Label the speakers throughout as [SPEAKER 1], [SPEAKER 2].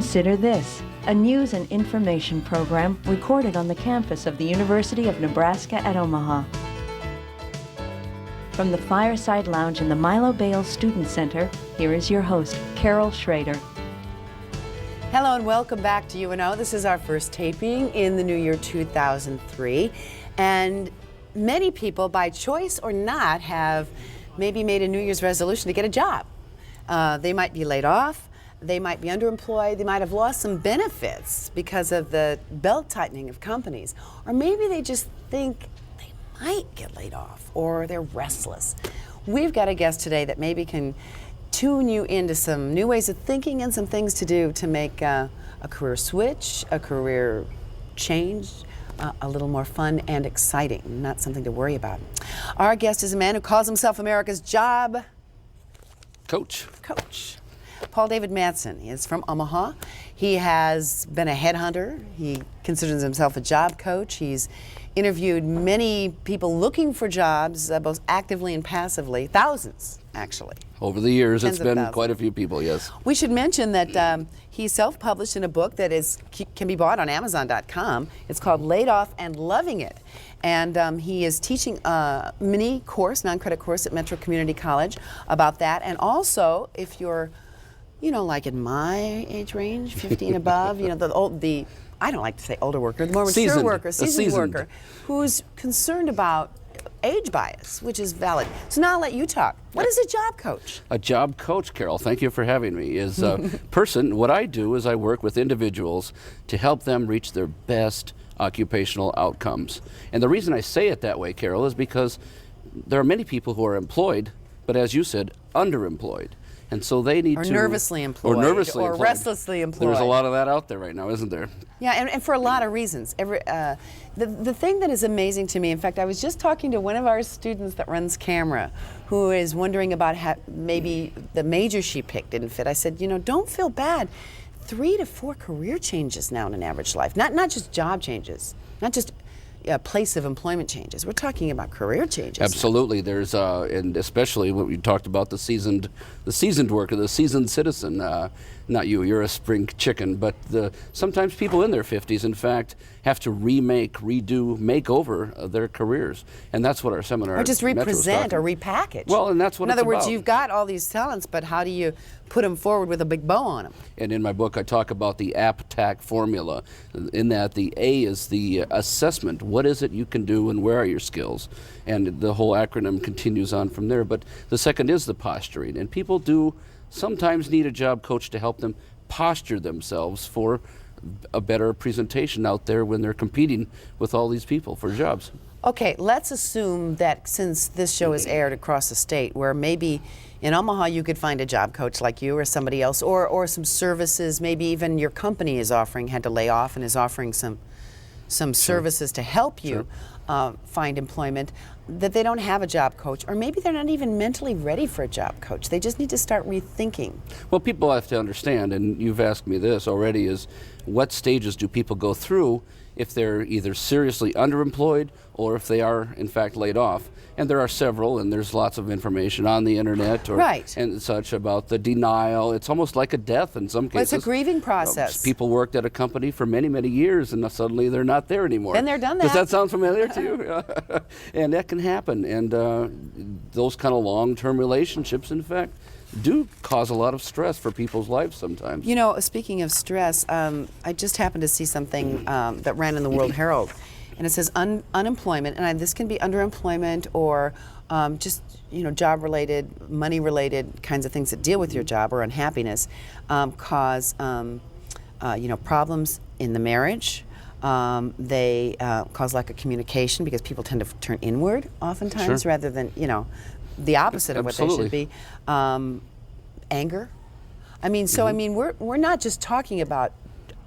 [SPEAKER 1] Consider this, a news and information program recorded on the campus of the University of Nebraska at Omaha. From the Fireside Lounge in the Milo Bales Student Center, here is your host, Carol Schrader.
[SPEAKER 2] Hello and welcome back to UNO. This is our first taping in the new year 2003. And many people, by choice or not, have maybe made a New Year's resolution to get a job. They might be laid off. They might be underemployed, they might have lost some benefits because of the belt tightening of companies. Or maybe they just think they might get laid off, or they're restless. We've got a guest today that maybe can tune you into some new ways of thinking and some things to do to make a career switch, a career change, a little more fun and exciting, not something to worry about. Our guest is a man who calls himself America's job
[SPEAKER 3] coach.
[SPEAKER 2] Paul David Madsen. He is from Omaha. He has been a headhunter. He considers himself a job coach. He's interviewed many people looking for jobs, both actively and passively, thousands actually.
[SPEAKER 3] Over the years,
[SPEAKER 2] Tens
[SPEAKER 3] it's
[SPEAKER 2] of
[SPEAKER 3] been
[SPEAKER 2] thousands.
[SPEAKER 3] quite a few people, yes.
[SPEAKER 2] We should mention that he's self-published in a book that can be bought on Amazon.com. It's called Laid Off and Loving It. And he is teaching a mini course, non-credit course at Metro Community College about that. And also, if you're like in my age range, 50 and above, I don't like to say older worker, the more mature worker, seasoned worker, who's concerned about age bias, which is valid. So now I'll let you talk. What is a job coach?
[SPEAKER 3] A job coach, Carol, thank you for having me, is a person. What I do is I work with individuals to help them reach their best occupational outcomes. And the reason I say it that way, Carol, is because there are many people who are employed, but as you said, underemployed. And so they need to...
[SPEAKER 2] nervously employed. Or restlessly employed.
[SPEAKER 3] There's a lot of that out there right now, isn't there?
[SPEAKER 2] Yeah, and for a lot of reasons. The thing that is amazing to me, in fact, I was just talking to one of our students that runs camera, who is wondering about how maybe the major she picked didn't fit. I said, don't feel bad. 3 to 4 career changes now in an average life. Not just job changes, not just place of employment changes. We're talking about career changes.
[SPEAKER 3] Absolutely. There's and especially when we talked about the seasoned worker, the seasoned citizen. Not you, you're a spring chicken, but sometimes people in their 50s, in fact, have to make over their careers, and that's what our seminar.
[SPEAKER 2] Or just represent or repackage.
[SPEAKER 3] Well, and that's what.
[SPEAKER 2] In other words, you've got all these talents, but how do you put them forward with a big bow on them?
[SPEAKER 3] And in my book, I talk about the APTAC formula. In that, the A is the assessment. What is it you can do, and where are your skills? And the whole acronym continues on from there. But the second is the posturing, and people do sometimes need a job coach to help them posture themselves for a better presentation out there when they're competing with all these people for jobs.
[SPEAKER 2] Okay, let's assume that since this show is aired across the state, where maybe in Omaha you could find a job coach like you or somebody else, or some services, maybe even your company had to lay off and is offering some services to help you find employment, that they don't have a job coach, or maybe they're not even mentally ready for a job coach. They just need to start rethinking.
[SPEAKER 3] Well, people have to understand, and you've asked me this already, is what stages do people go through if they're either seriously underemployed or if they are, in fact, laid off. And there are several, and there's lots of information on the internet and such about the denial. It's almost like a death in some cases.
[SPEAKER 2] Well, it's a grieving process.
[SPEAKER 3] People worked at a company for many, many years, and suddenly they're not there anymore.
[SPEAKER 2] Been there, done that.
[SPEAKER 3] Does that sound familiar to you? And that can happen. And those kind of long-term relationships, in fact, do cause a lot of stress for people's lives sometimes.
[SPEAKER 2] Speaking of stress, I just happened to see something that ran in the World Herald, and it says unemployment, and this can be underemployment or just job-related, money-related kinds of things that deal with your job or unhappiness, cause problems in the marriage. They cause lack of communication because people tend to turn inward oftentimes rather than the opposite of what they should be. Anger. We're not just talking about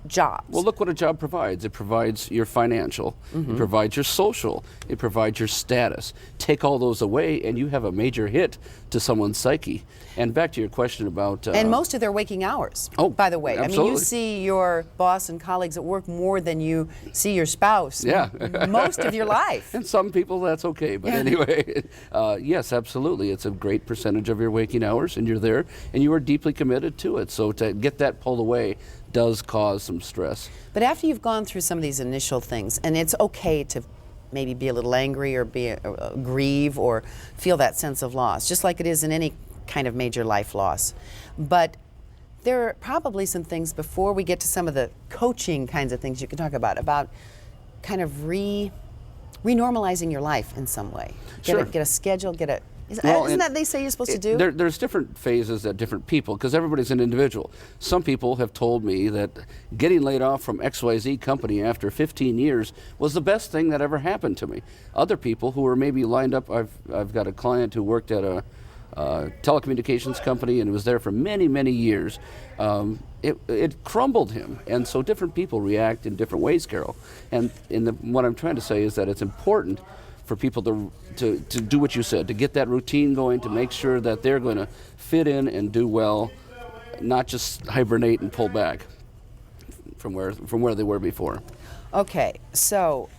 [SPEAKER 2] jobs.
[SPEAKER 3] Well, look what a job provides. It provides your financial, it provides your social, it provides your status. Take all those away and you have a major hit to someone's psyche. And back to your question about...
[SPEAKER 2] and most of their waking hours, by the way.
[SPEAKER 3] Absolutely.
[SPEAKER 2] You see your boss and colleagues at work more than you see your spouse most of your life.
[SPEAKER 3] And some people, that's okay. But anyway, yes, absolutely. It's a great percentage of your waking hours, and you're there, and you are deeply committed to it. So to get that pulled away, does cause some stress.
[SPEAKER 2] But after you've gone through some of these initial things, and it's okay to maybe be a little angry or grieve or feel that sense of loss, just like it is in any kind of major life loss. But there are probably some things before we get to some of the coaching kinds of things you can talk about kind of renormalizing your life in some way.
[SPEAKER 3] Sure.
[SPEAKER 2] Get a schedule,
[SPEAKER 3] Well,
[SPEAKER 2] isn't that they say you're supposed to do?
[SPEAKER 3] There's different phases at different people, because everybody's an individual. Some people have told me that getting laid off from XYZ company after 15 years was the best thing that ever happened to me. Other people who are maybe lined up, I've got a client who worked at a telecommunications company and was there for many, many years. It crumbled him, and so different people react in different ways, Carol. And what I'm trying to say is that it's important for people to do what you said, to get that routine going, to make sure that they're going to fit in and do well, not just hibernate and pull back from where they were before.
[SPEAKER 2] Okay, so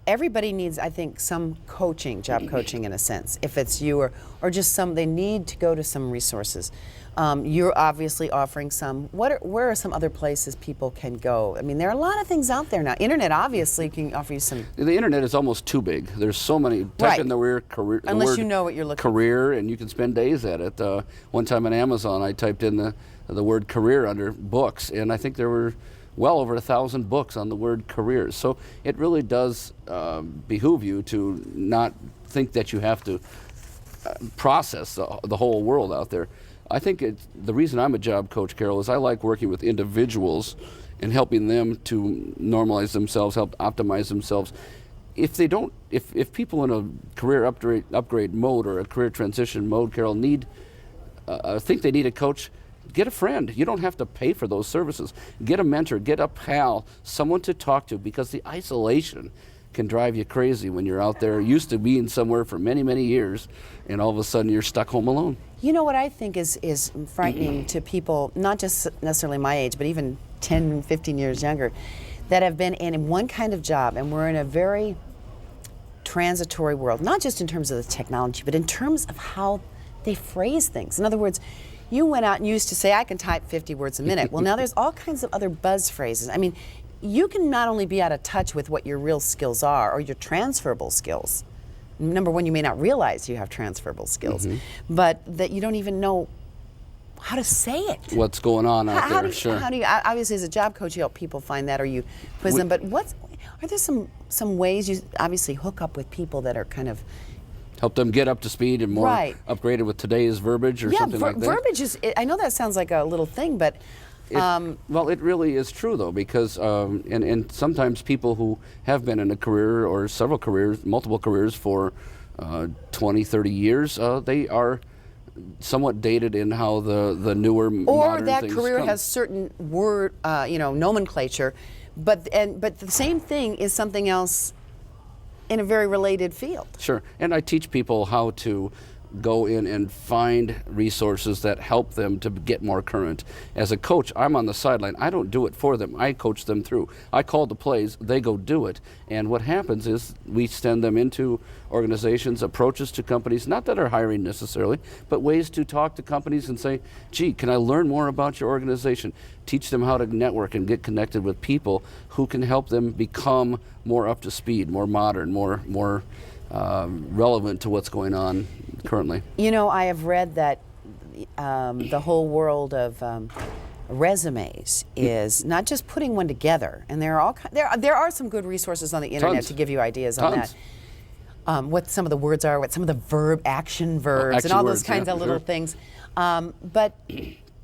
[SPEAKER 2] everybody needs, I think, some coaching, job coaching in a sense. If it's you or just they need to go to some resources. You're obviously offering some. Where are some other places people can go? I mean, there are a lot of things out there now. Internet obviously can offer you some.
[SPEAKER 3] The internet is almost too big. There's so many. Type in the word career.
[SPEAKER 2] Unless you know what you're looking for.
[SPEAKER 3] Career, and you can spend days at it. One time on Amazon, I typed in the word career under books, and I think there were well over 1,000 books on the word careers. So it really does behoove you to not think that you have to process the whole world out there. I think the reason I'm a job coach, Carol, is I like working with individuals and helping them to normalize themselves, help optimize themselves. If people in a career upgrade mode or a career transition mode, Carol, think they need a coach, get a friend. You don't have to pay for those services. Get a mentor, get a pal, someone to talk to, because the isolation can drive you crazy when you're out there used to being somewhere for many, many years, and all of a sudden you're stuck home alone.
[SPEAKER 2] You know what I think is frightening to people, not just necessarily my age, but even 10, 15 years younger, that have been in one kind of job, and we're in a very transitory world, not just in terms of the technology, but in terms of how they phrase things. In other words, you went out and used to say, I can type 50 words a minute. Well, now there's all kinds of other buzz phrases. I mean, you can not only be out of touch with what your real skills are or your transferable skills. Number one, you may not realize you have transferable skills, but that you don't even know how to say it.
[SPEAKER 3] What's going on out there, sure.
[SPEAKER 2] How do you, obviously as a job coach, you help people find that, or you quiz them, but are there some ways you obviously hook up with people that are kind of
[SPEAKER 3] help them get up to speed and more upgraded with today's verbiage or something like that?
[SPEAKER 2] Verbiage is, I know that sounds like a little thing, but
[SPEAKER 3] well, it really is true, though, because and sometimes people who have been in a career or several careers, multiple careers for 20, 30 years, they are somewhat dated in how the newer modern
[SPEAKER 2] that
[SPEAKER 3] things
[SPEAKER 2] career
[SPEAKER 3] come.
[SPEAKER 2] has certain word nomenclature, but the same thing is something else in a very related field.
[SPEAKER 3] Sure, and I teach people how to go in and find resources that help them to get more current. As a coach, I'm on the sideline. I don't do it for them. I coach them through. I call the plays, they go do it. And what happens is we send them into organizations, approaches to companies, not that are hiring necessarily, but ways to talk to companies and say, gee, can I learn more about your organization? Teach them how to network and get connected with people who can help them become more up to speed, more modern, more relevant to what's going on currently.
[SPEAKER 2] You know, I have read that the whole world of resumes is not just putting one together, and there are some good resourses on the internet to give you ideas on that. What some of the words are, what some of the action verbs, and all those kinds of little things. But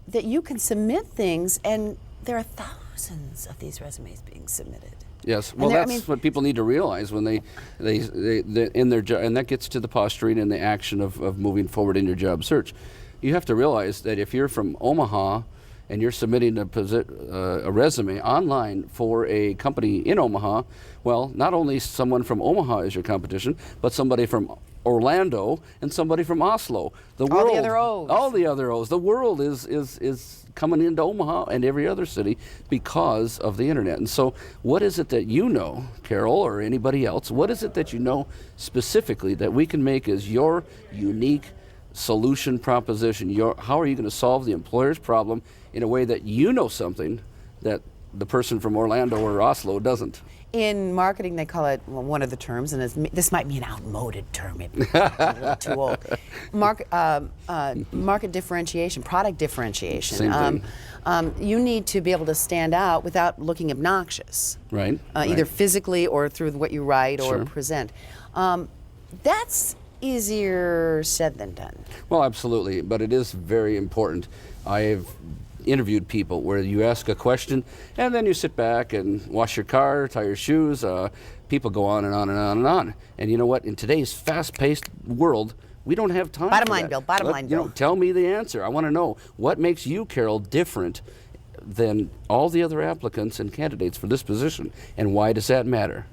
[SPEAKER 2] that you can submit things, and there are thousands of these resumes being submitted.
[SPEAKER 3] Yes, well, that's what people need to realize when they in their job, and that gets to the posturing and the action of moving forward in your job search. You have to realize that if you're from Omaha and you're submitting a resume online for a company in Omaha, well, not only someone from Omaha is your competition, but somebody from Orlando and somebody from Oslo. The world,
[SPEAKER 2] all the other O's.
[SPEAKER 3] All the other O's. The world is coming into Omaha and every other city because of the internet. And so what is it that you know, Carol, or anybody else, what is it that you know specifically that we can make as your unique solution proposition. How are you going to solve the employer's problem in a way that you know something that the person from Orlando or Oslo doesn't?
[SPEAKER 2] In marketing, they call it, well, one of the terms, and this might be an outmoded term, maybe a little too old. Market differentiation, product differentiation.
[SPEAKER 3] Same thing.
[SPEAKER 2] You need to be able to stand out without looking obnoxious,
[SPEAKER 3] Right.
[SPEAKER 2] either physically or through what you write or
[SPEAKER 3] Sure.
[SPEAKER 2] present. That's easier said than done.
[SPEAKER 3] Well, absolutely, but it is very important. I've interviewed people where you ask a question and then you sit back and wash your car, tie your shoes. People go on and on and on and on. And you know what? In today's fast-paced world, we don't have time.
[SPEAKER 2] Bottom
[SPEAKER 3] for
[SPEAKER 2] line,
[SPEAKER 3] that.
[SPEAKER 2] Bill, bottom line, Bill.
[SPEAKER 3] Tell me the answer. I want to know what makes you, Carol, different than all the other applicants and candidates for this position, and why does that matter?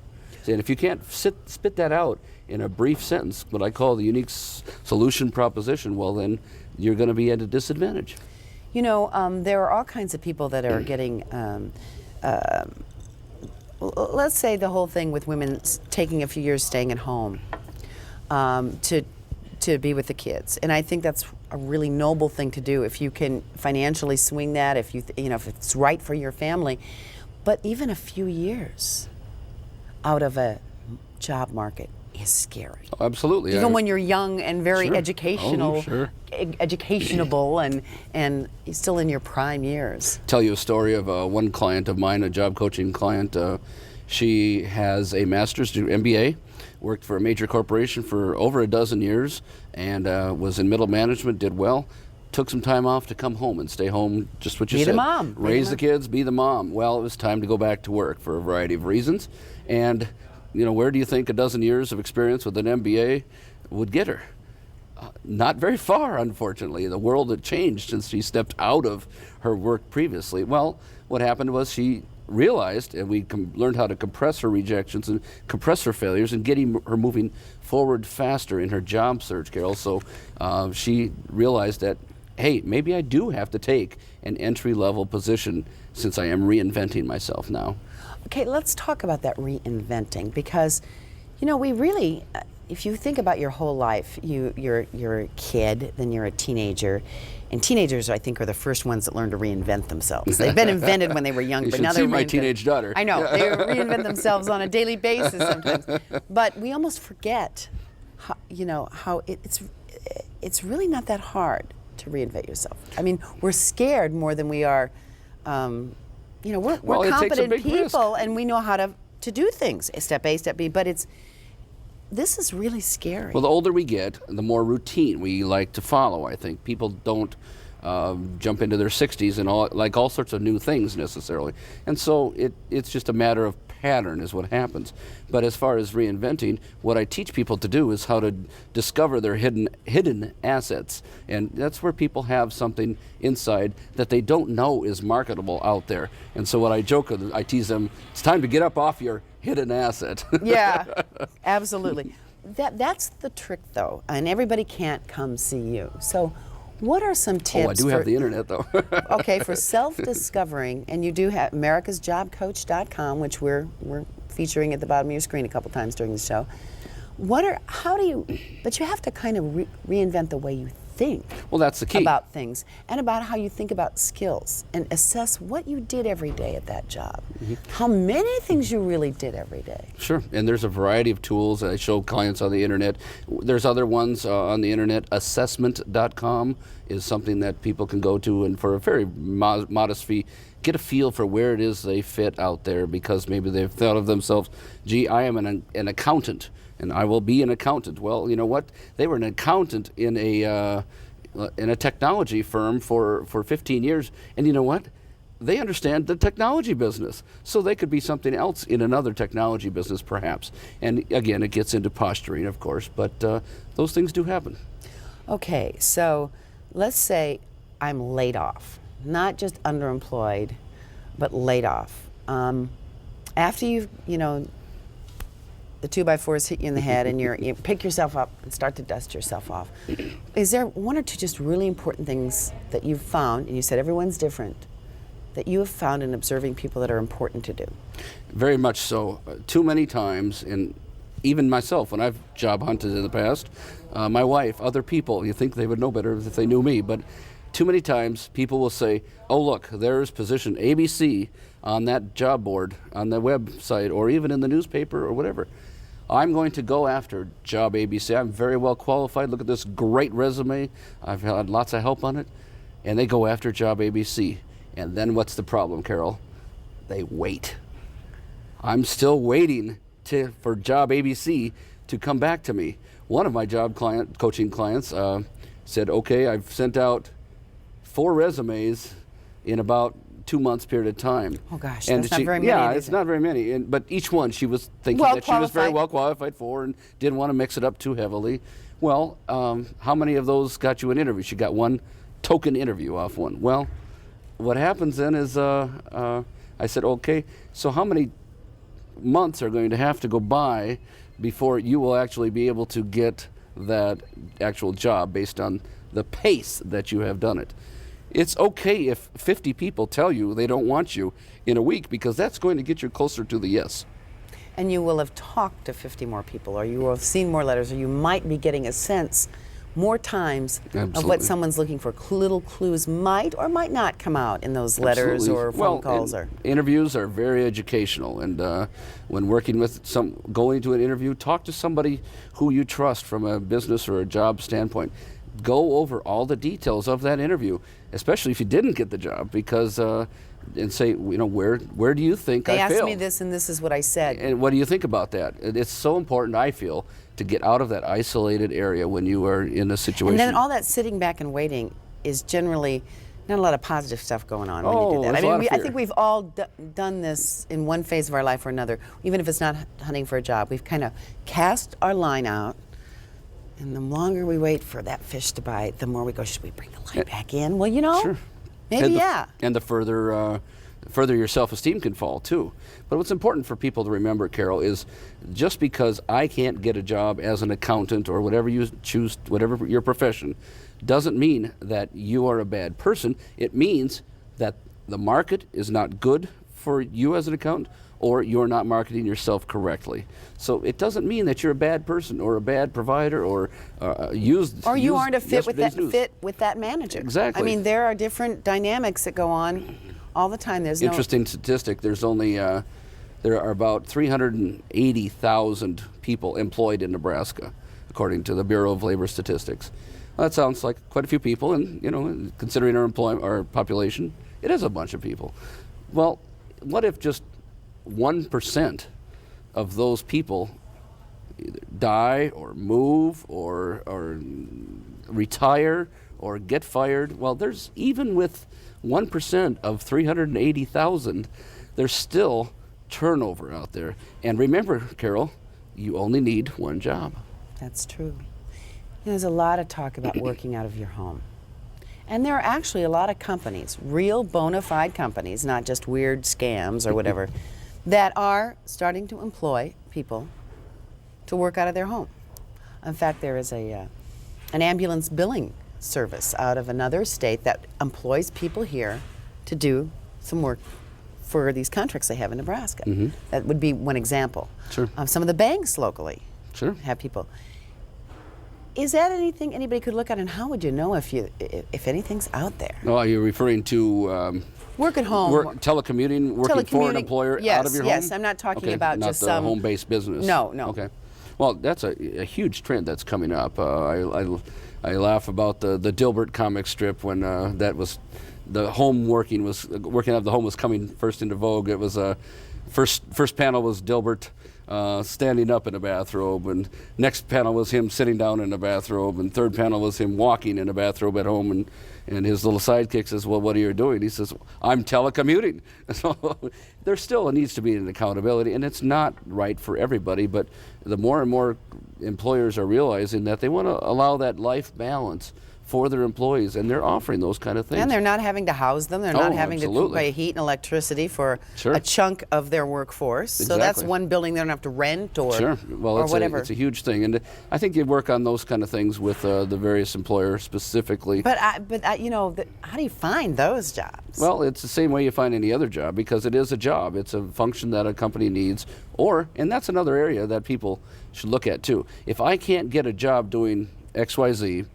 [SPEAKER 3] And if you can't spit that out in a brief sentence, what I call the unique solution proposition, well, then you're going to be at a disadvantage.
[SPEAKER 2] You know, there are all kinds of people that are getting, let's say the whole thing with women taking a few years staying at home to be with the kids. And I think that's a really noble thing to do if you can financially swing that, if if it's right for your family. But even a few years out of a job market is scary.
[SPEAKER 3] Oh, absolutely.
[SPEAKER 2] Even when you're young and very
[SPEAKER 3] Sure.
[SPEAKER 2] educational,
[SPEAKER 3] Oh, sure.
[SPEAKER 2] educationable, and still in your prime years.
[SPEAKER 3] Tell you a story of one client of mine, a job coaching client. She has a master's degree, MBA, worked for a major corporation for over a dozen years, and was in middle management, did well. Took some time off to come home and stay home, just what you
[SPEAKER 2] Be
[SPEAKER 3] said.
[SPEAKER 2] the mom.
[SPEAKER 3] Raise the kids, be the mom. Well, it was time to go back to work for a variety of reasons. And, where do you think a dozen years of experience with an MBA would get her? Not very far, unfortunately. The world had changed since she stepped out of her work previously. Well, what happened was she realized, and we learned how to compress her rejections and compress her failures and getting her moving forward faster in her job search, Carol. So she realized that, hey, maybe I do have to take an entry-level position since I am reinventing myself now.
[SPEAKER 2] Okay, let's talk about that reinventing, because, we really, if you think about your whole life, you're a kid, then you're a teenager, and teenagers, I think, are the first ones that learn to reinvent themselves. They've been invented when they were young,
[SPEAKER 3] You
[SPEAKER 2] but
[SPEAKER 3] should
[SPEAKER 2] now
[SPEAKER 3] see
[SPEAKER 2] they're
[SPEAKER 3] my teenage daughter.
[SPEAKER 2] I know, they reinvent themselves on a daily basis sometimes, but we almost forget how it's really not that hard to reinvent yourself. I mean, we're scared more than we are. We're
[SPEAKER 3] Well, it takes a
[SPEAKER 2] competent
[SPEAKER 3] big risk.
[SPEAKER 2] people, and we know how to do things, step A, step B. But this is really scary.
[SPEAKER 3] Well, the older we get, the more routine we like to follow. I think people don't jump into their 60s and all sorts of new things necessarily, and so it's just a matter of pattern is what happens. But as far as reinventing, what I teach people to do is how to discover their hidden assets, and that's where people have something inside that they don't know is marketable out there. And so what I joke with, I tease them, it's time to get up off your hidden asset.
[SPEAKER 2] Yeah, absolutely. That's the trick, though, and everybody can't come see you. So what are some tips?
[SPEAKER 3] Oh, I do have the internet, though.
[SPEAKER 2] Okay, for self-discovering, and you do have americasjobcoach.com, which we're featuring at the bottom of your screen a couple times during the show. But you have to kind of reinvent the way you think.
[SPEAKER 3] Well, that's the key.
[SPEAKER 2] About things, and about how you think about skills, and assess what you did every day at that job.
[SPEAKER 3] Mm-hmm.
[SPEAKER 2] How many things you really did every day.
[SPEAKER 3] Sure, and there's a variety of tools that I show clients on the internet. There's other ones on the internet. Assessment.com is something that people can go to, and for a very modest fee, get a feel for where it is they fit out there, because maybe they've thought of themselves, gee, I am an accountant, and I will be an accountant. Well, you know what? They were an accountant in a technology firm for 15 years, and you know what? They understand the technology business, so they could be something else in another technology business, perhaps. And again, it gets into posturing, of course, but those things do happen.
[SPEAKER 2] Okay, so let's say I'm laid off, not just underemployed, but laid off. After you've, the 2x4s hit you in the head and you pick yourself up and start to dust yourself off. Is there one or two just really important things that you've found, and you said everyone's different, that you have found in observing people that are important to do?
[SPEAKER 3] Very much so. Too many times in even myself, when I've job hunted in the past, my wife, other people, you think they would know better if they knew me, but too many times people will say, oh look, there's position ABC on that job board, on the website, or even in the newspaper or whatever. I'm going to go after job ABC. I'm very well qualified. Look at this great resume. I've had lots of help on it. And they go after job ABC. And then what's the problem, Carol? They wait. I'm still waiting for job ABC to come back to me. One of my coaching clients said, okay, I've sent out 4 resumes in about 2 months period of time.
[SPEAKER 2] Oh gosh,
[SPEAKER 3] and
[SPEAKER 2] that's not very many.
[SPEAKER 3] Yeah, it's not very many. But each one she was thinking that she was very well qualified for and didn't want to mix it up too heavily. Well, how many of those got you an interview? She got one token interview off one. Well, what happens then is I said, okay, so how many months are going to have to go by before you will actually be able to get that actual job based on the pace that you have done it? It's okay if 50 people tell you they don't want you in a week, because that's going to get you closer to the yes.
[SPEAKER 2] And you will have talked to 50 more people, or you will have seen more letters, or you might be getting a sense more times of what someone's looking for. Little clues might or might not come out in those letters or phone calls. Or
[SPEAKER 3] interviews are very educational, and when working with going to an interview, talk to somebody who you trust from a business or a job standpoint. Go over all the details of that interview, especially if you didn't get the job, because and say, where do you think
[SPEAKER 2] they
[SPEAKER 3] I failed?
[SPEAKER 2] asked me this, and this is what I said.
[SPEAKER 3] And what do you think about that? It's so important, I feel, to get out of that isolated area when you are in a situation.
[SPEAKER 2] And then all that sitting back and waiting is generally not a lot of positive stuff going on when you do that.
[SPEAKER 3] I mean,
[SPEAKER 2] I think we've all done this in one phase of our life or another, even if it's not hunting for a job. We've kind of cast our line out, and the longer we wait for that fish to bite, the more we go, should we bring the line back in? Well,
[SPEAKER 3] sure.
[SPEAKER 2] Maybe, yeah.
[SPEAKER 3] And the further your self-esteem can fall, too. But what's important for people to remember, Carol, is just because I can't get a job as an accountant or whatever you choose, whatever your profession, doesn't mean that you are a bad person. It means that the market is not good for you as an accountant, or you're not marketing yourself correctly. So it doesn't mean that you're a bad person or a bad provider or
[SPEAKER 2] you aren't a fit with that manager.
[SPEAKER 3] Exactly.
[SPEAKER 2] I mean, there are different dynamics that go on all the time. There's
[SPEAKER 3] interesting statistic. There's only there are about 380,000 people employed in Nebraska, according to the Bureau of Labor Statistics. Well, that sounds like quite a few people, and considering our population, it is a bunch of people. Well, what if just 1% of those people either die or move or retire or get fired? Well, there's, even with 1% of 380,000, there's still turnover out there. And remember, Carol, you only need one job.
[SPEAKER 2] That's true. There's a lot of talk about working out of your home. And there are actually a lot of companies, real bona fide companies, not just weird scams or whatever, that are starting to employ people to work out of their home. In fact, there is an ambulance billing service out of another state that employs people here to do some work for these contracts they have in Nebraska.
[SPEAKER 3] Mm-hmm.
[SPEAKER 2] That would be one example.
[SPEAKER 3] Sure.
[SPEAKER 2] Some of the banks locally
[SPEAKER 3] have
[SPEAKER 2] people. Is that anything anybody could look at, and how would you know if anything's out there?
[SPEAKER 3] Oh, are you referring to
[SPEAKER 2] work at home,
[SPEAKER 3] telecommuting, working for an employer out of your home?
[SPEAKER 2] Yes, I'm not talking about
[SPEAKER 3] not
[SPEAKER 2] just
[SPEAKER 3] the home-based business.
[SPEAKER 2] No.
[SPEAKER 3] Okay. Well, that's a huge trend that's coming up. I laugh about the Dilbert comic strip when that was the working out of the home was coming first into vogue. It was first panel was Dilbert standing up in a bathrobe, and next panel was him sitting down in a bathrobe, and third panel was him walking in a bathrobe at home, and his little sidekick says, well, what are you doing? He says, I'm telecommuting. So there still needs to be an accountability, and it's not right for everybody, but the more and more employers are realizing that they want to allow that life balance for their employees, and they're offering those kind of things.
[SPEAKER 2] And they're not having to house them. They're not having to pay heat and electricity for a chunk of their workforce.
[SPEAKER 3] Exactly.
[SPEAKER 2] So that's one building they don't have to rent or,
[SPEAKER 3] well, it's
[SPEAKER 2] whatever.
[SPEAKER 3] It's a huge thing. And I think you work on those kind of things with the various employers specifically.
[SPEAKER 2] But you know, how do you find those jobs?
[SPEAKER 3] Well, it's the same way you find any other job, because it is a job. It's a function that a company needs. And that's another area that people should look at too. If I can't get a job doing XYZ,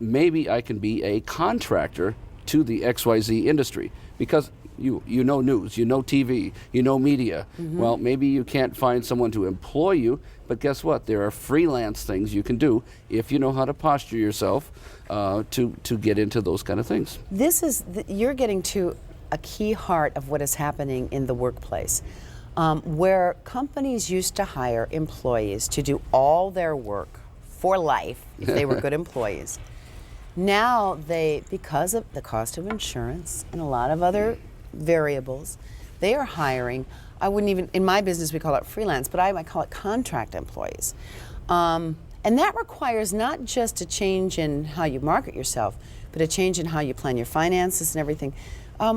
[SPEAKER 3] maybe I can be a contractor to the XYZ industry, because you know news, you know TV, you know media. Well, maybe you can't find someone to employ you, but guess what? There are freelance things you can do if you know how to posture yourself to get into those kind of things.
[SPEAKER 2] You're getting to a key heart of what is happening in the workplace, where companies used to hire employees to do all their work for life if they were good employees. Now because of the cost of insurance and a lot of other variables, they are hiring, I wouldn't even, in my business we call it freelance, but I might call it contract employees. And that requires not just a change in how you market yourself, but a change in how you plan your finances and everything.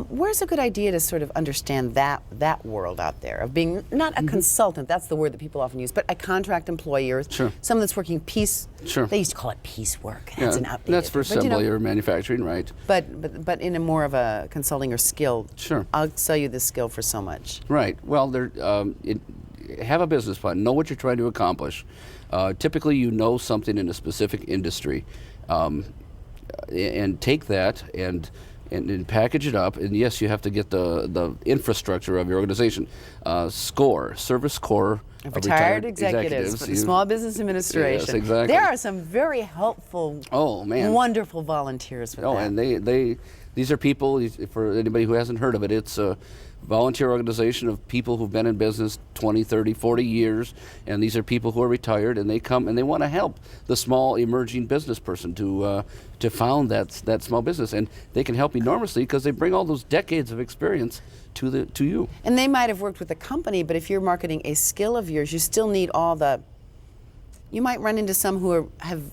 [SPEAKER 2] Where's a good idea to sort of understand that world out there of being not a consultant, that's the word that people often use, but a contract employee or someone that's working piece. They used to call it piecework. That's an outdated.
[SPEAKER 3] That's for assembly or manufacturing, right?
[SPEAKER 2] But in a more of a consulting or skill. I'll sell you this skill for so much.
[SPEAKER 3] Right. Well, have a business plan. Know what you're trying to accomplish. Typically, you know something in a specific industry, and take that and package it up. And yes, you have to get the infrastructure of your organization. Service Corps of
[SPEAKER 2] Retired executives for the Small Business Administration.
[SPEAKER 3] Yes, exactly.
[SPEAKER 2] There are some very helpful, wonderful volunteers with that.
[SPEAKER 3] And these are people, for anybody who hasn't heard of it, it's a volunteer organization of people who've been in business 20, 30, 40 years, and these are people who are retired, and they come and they want to help the small emerging business person to found that small business, and they can help enormously because they bring all those decades of experience to you.
[SPEAKER 2] And they might have worked with a company, but if you're marketing a skill of yours, you still need you might run into some who have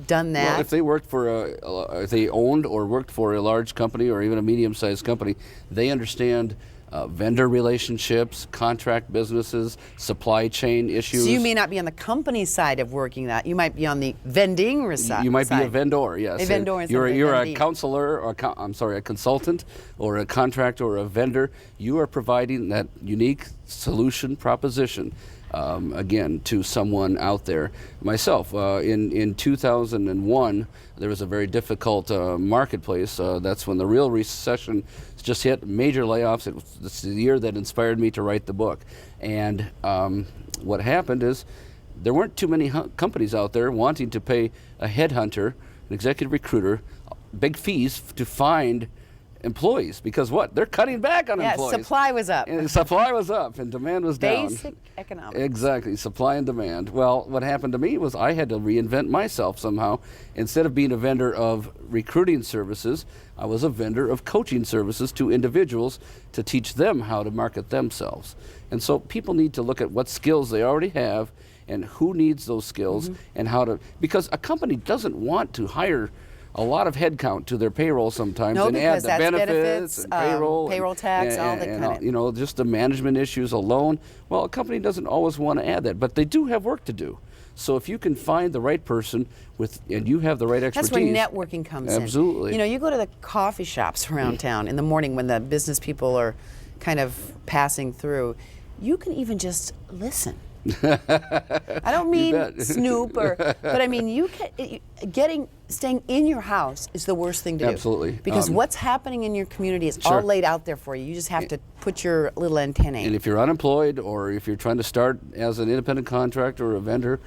[SPEAKER 2] done that.
[SPEAKER 3] Well, if they worked if they owned or worked for a large company or even a medium-sized company, they understand vendor relationships, contract businesses, supply chain issues.
[SPEAKER 2] So you may not be on the company side of working that. You might be on the vending side.
[SPEAKER 3] You might be a vendor, yes.
[SPEAKER 2] A vendor instead of
[SPEAKER 3] you're a counselor, or a consultant, or a contractor, or a vendor. You are providing that unique solution proposition. Again, to someone out there. Myself, in 2001, there was a very difficult marketplace. That's when the real recession just hit, major layoffs. It's the year that inspired me to write the book. And what happened is there weren't too many companies out there wanting to pay a headhunter, an executive recruiter, big fees to find employees, because they're cutting back on employees.
[SPEAKER 2] Yes, supply was up.
[SPEAKER 3] And supply was up and demand was down.
[SPEAKER 2] Basic economics.
[SPEAKER 3] Exactly, supply and demand. Well, what happened to me was I had to reinvent myself somehow. Instead of being a vendor of recruiting services, I was a vendor of coaching services to individuals to teach them how to market themselves. And so people need to look at what skills they already have and who needs those skills and how to, because a company doesn't want to hire a lot of headcount to their payroll sometimes, and add the benefits and
[SPEAKER 2] payroll tax, all that kind of.
[SPEAKER 3] You know, just the management issues alone. Well, a company doesn't always want to add that, but they do have work to do. So if you can find the right person and you have the right expertise.
[SPEAKER 2] That's where networking comes in.
[SPEAKER 3] Absolutely.
[SPEAKER 2] You know, you go to the coffee shops around town in the morning when the business people are kind of passing through. You can even just listen. I don't mean snoop, but I mean staying in your house is the worst thing to do.
[SPEAKER 3] Absolutely.
[SPEAKER 2] Because what's happening in your community is all laid out there for you. You just have to put your little antennae in.
[SPEAKER 3] And if you're unemployed, or if you're trying to start as an independent contractor or a vendor,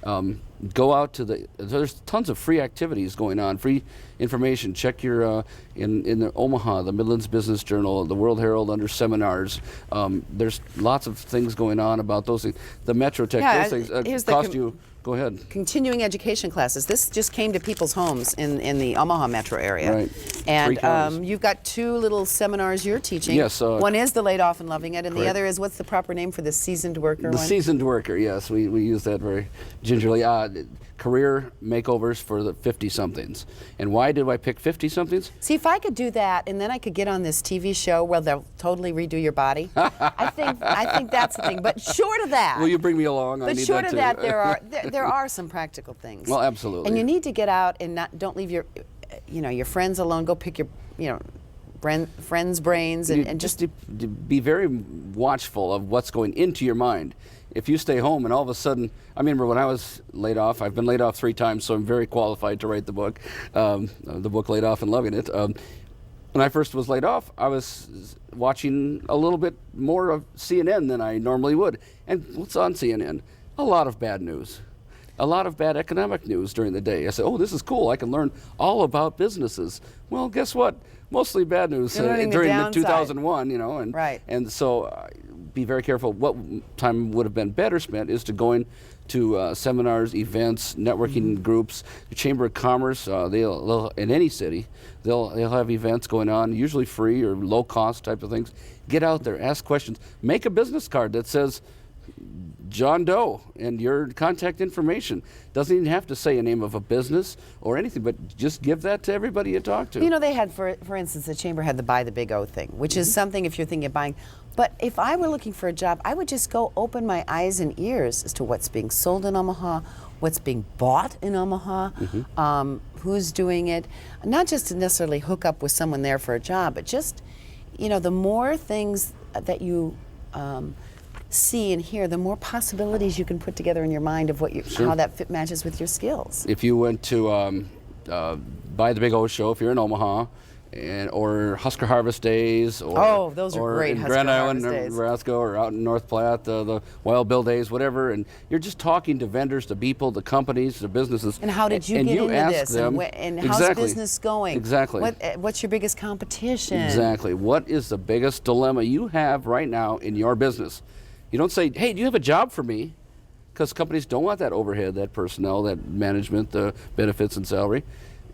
[SPEAKER 3] go out to there's tons of free activities going on, free information. Check your, in the Omaha, the Midlands Business Journal, the World Herald under seminars. There's lots of things going on about those things. The Metro Tech, those things cost you. Go ahead.
[SPEAKER 2] Continuing education classes. This just came to people's homes in the Omaha metro area.
[SPEAKER 3] Right.
[SPEAKER 2] And you've got two little seminars you're teaching.
[SPEAKER 3] Yes.
[SPEAKER 2] One is the laid off and loving it, and
[SPEAKER 3] correct.
[SPEAKER 2] the other is, what's the proper name for the seasoned worker
[SPEAKER 3] The
[SPEAKER 2] one?
[SPEAKER 3] seasoned worker, yes. We use that very gingerly. career makeovers for the 50-somethings. And why did I pick 50-somethings?
[SPEAKER 2] See, if I could do that, and then I could get on this TV show where they'll totally redo your body. I think that's the thing. But short of that,
[SPEAKER 3] Will you bring me along? I
[SPEAKER 2] but
[SPEAKER 3] need
[SPEAKER 2] short
[SPEAKER 3] that
[SPEAKER 2] of
[SPEAKER 3] too.
[SPEAKER 2] that, there are some practical things.
[SPEAKER 3] Well, absolutely.
[SPEAKER 2] And you need to get out and don't leave your, your friends alone. Go pick your, friends' brains and just
[SPEAKER 3] to be very watchful of what's going into your mind. If you stay home and all of a sudden, I remember when I was laid off, I've been laid off 3 times, so I'm very qualified to write the book Laid Off and Loving It. When I first was laid off, I was watching a little bit more of CNN than I normally would. And what's on CNN? A lot of bad news. A lot of bad economic news during the day. I said, oh, this is cool. I can learn all about businesses. Well, guess what? Mostly bad news during the 2001, and
[SPEAKER 2] right.
[SPEAKER 3] And so be very careful. What time would have been better spent is to going to seminars, events, networking groups. The Chamber of Commerce, they'll in any city, they'll have events going on, usually free or low cost type of things. Get out there, ask questions, make a business card that says John Doe and your contact information. Doesn't even have to say a name of a business or anything, but just give that to everybody you talk to.
[SPEAKER 2] They had, for instance, the Chamber had the Buy the Big O thing, which is something if you're thinking of buying. But if I were looking for a job, I would just go open my eyes and ears as to what's being sold in Omaha, what's being bought in Omaha, who's doing it. Not just to necessarily hook up with someone there for a job, but just, the more things that you see and hear, the more possibilities you can put together in your mind of how that matches with your skills.
[SPEAKER 3] If you went to Buy the Big O show, if you're in Omaha, or Husker Harvest Days, or
[SPEAKER 2] those are
[SPEAKER 3] or
[SPEAKER 2] great
[SPEAKER 3] in
[SPEAKER 2] Husker
[SPEAKER 3] Grand Island,
[SPEAKER 2] Harvest Days.
[SPEAKER 3] Nebraska, or out in North Platte, the Wild Bill Days, whatever, and you're just talking to vendors, to people, to companies, to businesses.
[SPEAKER 2] And how did you
[SPEAKER 3] and
[SPEAKER 2] get
[SPEAKER 3] you
[SPEAKER 2] into
[SPEAKER 3] ask
[SPEAKER 2] this?
[SPEAKER 3] them,
[SPEAKER 2] And how's
[SPEAKER 3] exactly,
[SPEAKER 2] business going?
[SPEAKER 3] Exactly.
[SPEAKER 2] What's your biggest competition?
[SPEAKER 3] Exactly. What is the biggest dilemma you have right now in your business? You don't say, hey, do you have a job for me? Because companies don't want that overhead, that personnel, that management, the benefits and salary.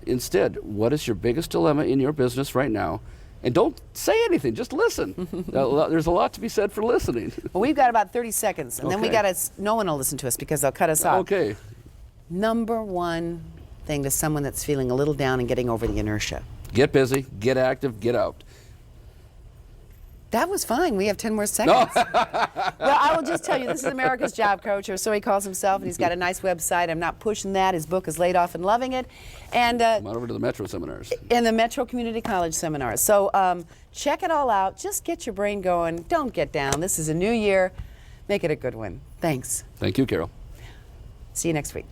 [SPEAKER 3] Instead, what is your biggest dilemma in your business right now? And don't say anything, just listen. There's a lot to be said for listening.
[SPEAKER 2] Well, we've got about 30 seconds, and then we
[SPEAKER 3] Okay.
[SPEAKER 2] no one will listen to us because they'll cut us off.
[SPEAKER 3] Okay.
[SPEAKER 2] Number one thing to someone that's feeling a little down and getting over the inertia.
[SPEAKER 3] Get busy, get active, get out.
[SPEAKER 2] That was fine. We have 10 more seconds. Well, I will just tell you, this is America's Job Coach, or so he calls himself, and he's got a nice website. I'm not pushing that. His book is Laid Off and Loving It. And
[SPEAKER 3] Come on over to the Metro seminars.
[SPEAKER 2] in the Metro Community College seminars. So check it all out. Just get your brain going. Don't get down. This is a new year. Make it a good one. Thanks.
[SPEAKER 3] Thank you, Carol.
[SPEAKER 2] See you next week.